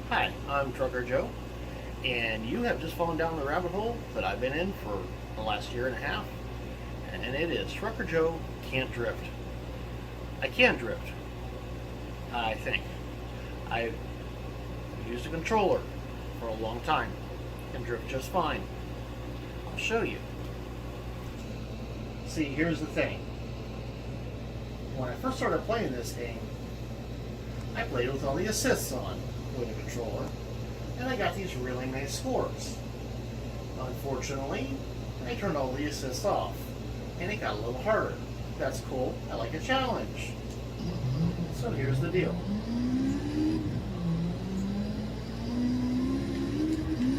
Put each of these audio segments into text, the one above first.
Hi, I'm Trucker Joe, and you have just fallen down the rabbit hole that I've been in for the last year and a half, and it is Trucker Joe Can't Drift. I can drift, I think. I've used a controller for a long time and drift just fine. I'll show you. See, here's the thing. When I first started playing this game, I played with all the assists on with a controller, and I got these really nice scores. Unfortunately, I turned all the assists off, and it got a little harder. That's cool. I like a challenge. So here's the deal.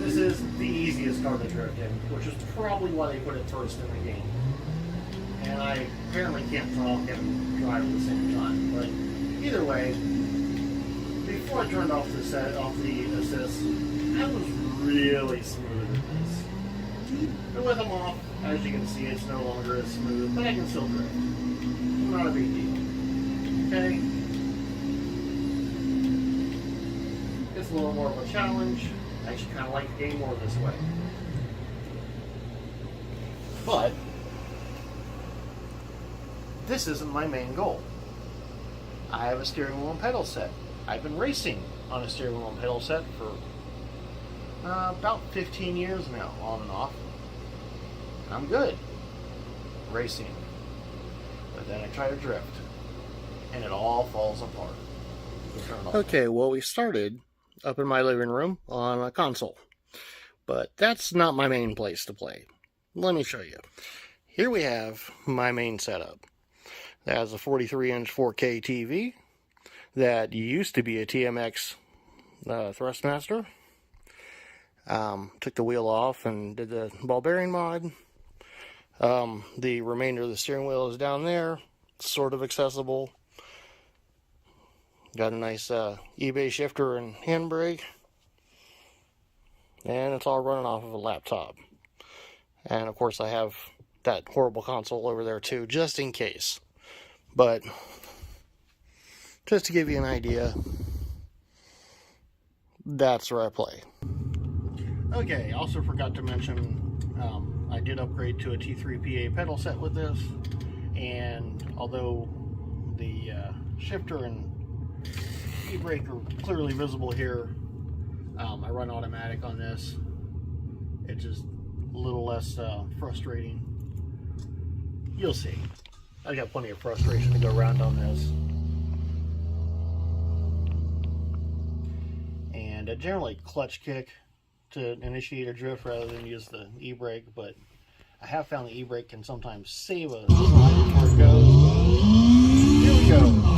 This is the easiest car to drift in, which is probably why they put it first in the game. And I apparently can't talk and drive at the same time, but either way, before I turned off the assist, I was really smooth at this. And with them off, as you can see, it's no longer as smooth, but I can still drift. Not a big deal. Okay? It's a little more of a challenge. I actually kind of like the game more this way. But this isn't my main goal. I have a steering wheel and pedal set. I've been racing on a steering wheel and pedal set for about 15 years now, on and off. I'm good racing. But then I try to drift, and it all falls apart. Okay, well, we started up in my living room on a console, but that's not my main place to play. Let me show you. Here we have my main setup. That has a 43-inch 4K TV that used to be a TMX Thrustmaster. Took the wheel off and did the ball bearing mod. The remainder of the steering wheel is down there, sort of accessible. Got a nice eBay shifter and handbrake. And it's all running off of a laptop. And of course I have that horrible console over there too, just in case. But just to give you an idea, that's where I play. Okay, also forgot to mention, I did upgrade to a T3PA pedal set with this, and although the shifter and e-brake are clearly visible here, I run automatic on this. It's just a little less frustrating. You'll see. I got plenty of frustration to go around on this. And I generally clutch kick to initiate a drift rather than use the e-brake, but I have found the e-brake can sometimes save a slide before it goes. Here we go.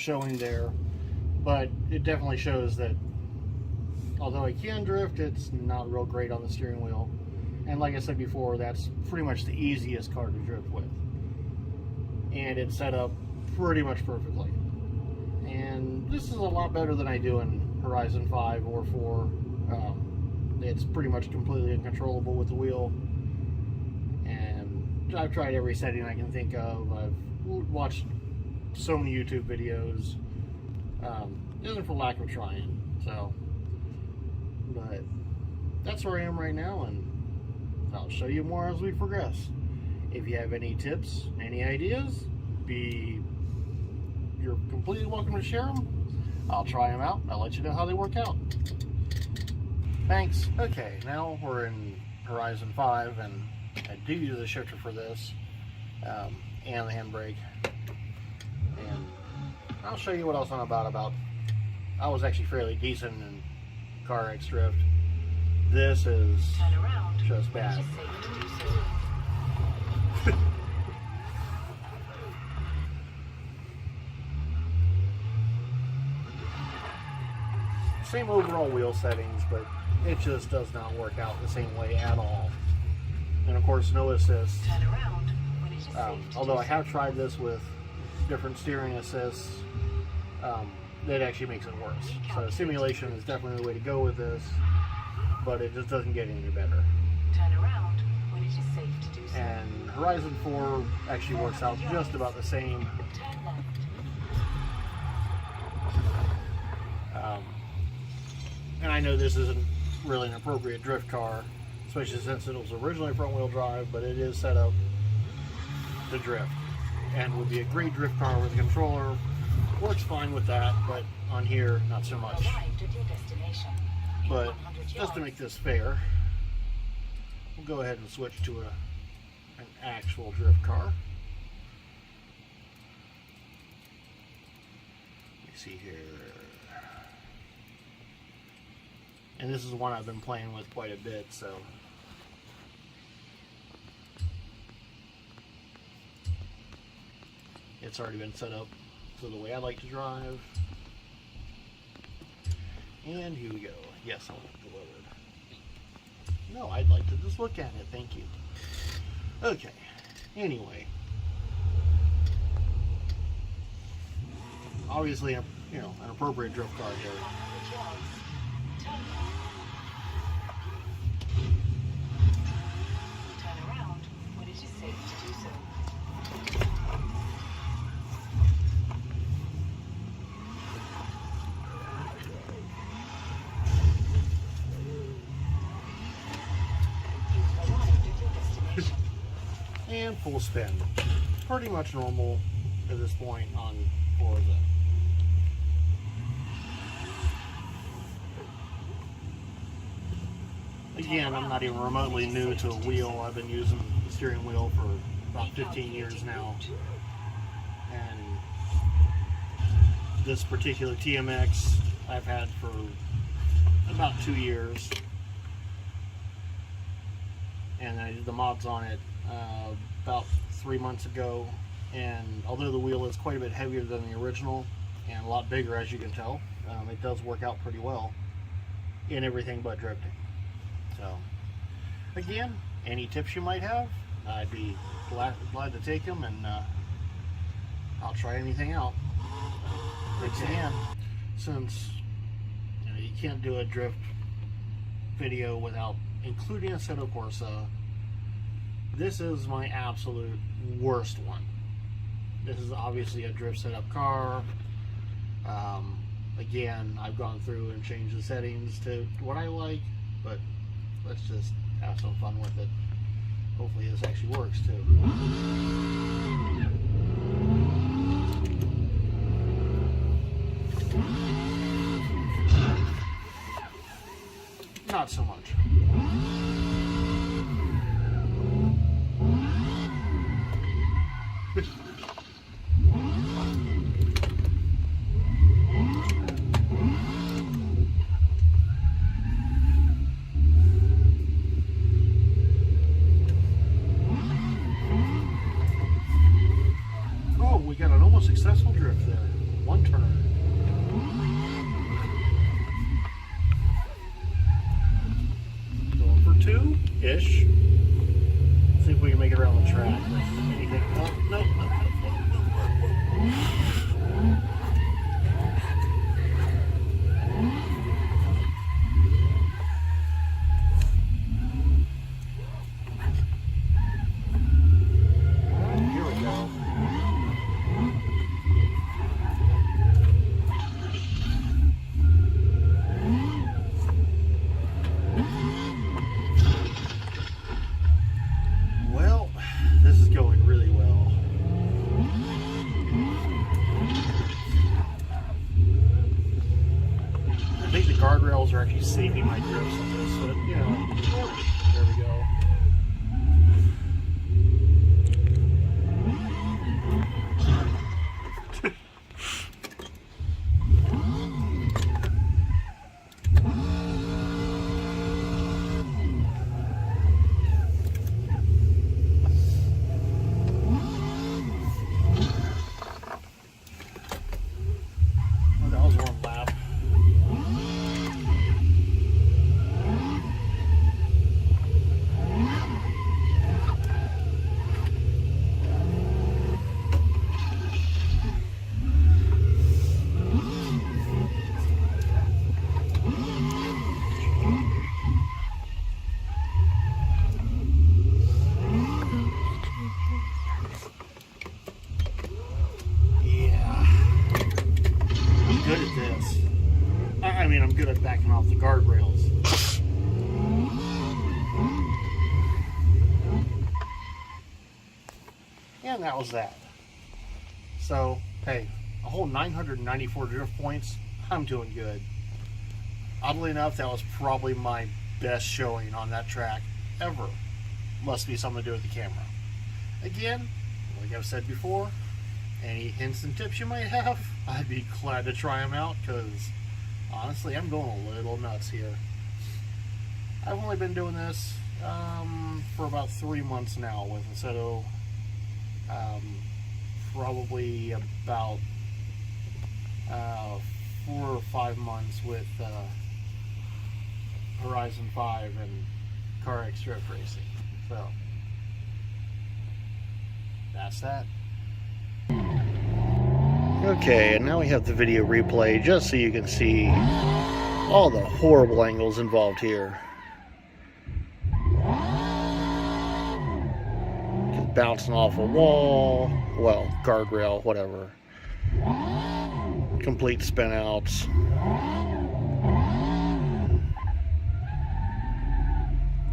showing there, but it definitely shows that although I can drift, it's not real great on the steering wheel. And like I said before, that's pretty much the easiest car to drift with. And it's set up pretty much perfectly. And this is a lot better than I do in Horizon 5 or 4. It's pretty much completely uncontrollable with the wheel. And I've tried every setting I can think of. I've watched so many YouTube videos. It isn't for lack of trying. So, but that's where I am right now, and I'll show you more as we progress. If you have any tips, any ideas, you're completely welcome to share them. I'll try them out. I'll let you know how they work out. Thanks. Okay, now we're in Horizon 5, and I do use a shifter for this, and the handbrake. And I'll show you what else I'm about. I was actually fairly decent in car X drift. This is just bad. Same overall wheel settings, but it just does not work out the same way at all. And of course, no assist. Although I have tried this with different steering assists, that actually makes it worse. So simulation is definitely the way to go with this, but it just doesn't get any better. And Horizon 4 actually works out just about the same. And I know this isn't really an appropriate drift car, especially since it was originally front-wheel drive, but it is set up to drift and would be a great drift car with a controller. Works fine with that, but on here, not so much. But just to make this fair, we'll go ahead and switch to an actual drift car. Let me see here. And this is one I've been playing with quite a bit, so. It's already been set up so the way I like to drive. And here we go. Yes, I want it delivered. No, I'd like to just look at it. Thank you. Okay. Anyway. Obviously, an appropriate drift car here. And full spin. Pretty much normal at this point on Forza. Again, I'm not even remotely new to a wheel. I've been using the steering wheel for about 15 years now. And this particular TMX I've had for about 2 years. And I did the mods on it about 3 months ago, and although the wheel is quite a bit heavier than the original and a lot bigger, as you can tell, it does work out pretty well in everything but drifting. So again, any tips you might have, I'd be glad to take them, and I'll try anything out. Thanks again. Since you can't do a drift video without including a Assetto Corsa, this is my absolute worst one. This is obviously a drift setup car. Again, I've gone through and changed the settings to what I like, but let's just have some fun with it. Hopefully this actually works too. Not so much. Oh, we got an almost successful drift there. One turn. are actually saving my drifts on this, but you know, there we go. Good at this. I mean, I'm good at backing off the guardrails. And that was that. So, hey, a whole 994 drift points. I'm doing good. Oddly enough, that was probably my best showing on that track ever. Must be something to do with the camera. Again, like I've said before, any hints and tips you might have, I'd be glad to try them out, because honestly, I'm going a little nuts here. I've only been doing this for about 3 months now with Aceto. Probably about 4 or 5 months with Horizon 5 and CarX Drift Racing. So, that's that. Okay, and now we have the video replay just so you can see all the horrible angles involved here. Just bouncing off a wall, well, guardrail, whatever. Complete spin outs.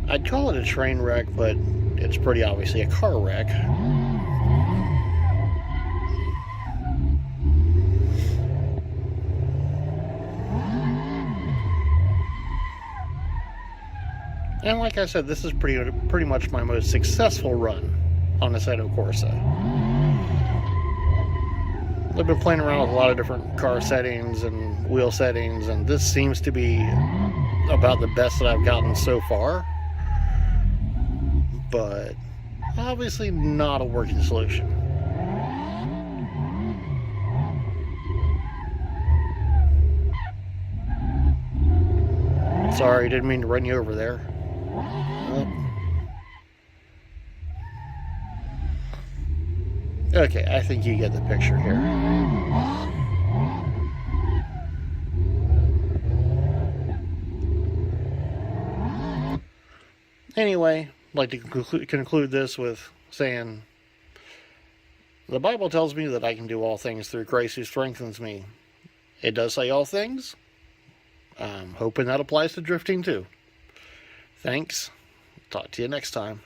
I'd call it a train wreck, but it's pretty obviously a car wreck. And like I said, this is pretty much my most successful run on Assetto Corsa. I've been playing around with a lot of different car settings and wheel settings, and this seems to be about the best that I've gotten so far. But obviously not a working solution. Sorry, didn't mean to run you over there. Okay, I think you get the picture here. Anyway, I'd like to conclude this with saying, the Bible tells me that I can do all things through Christ who strengthens me. It does say all things. I'm hoping that applies to drifting too. Thanks. Talk to you next time.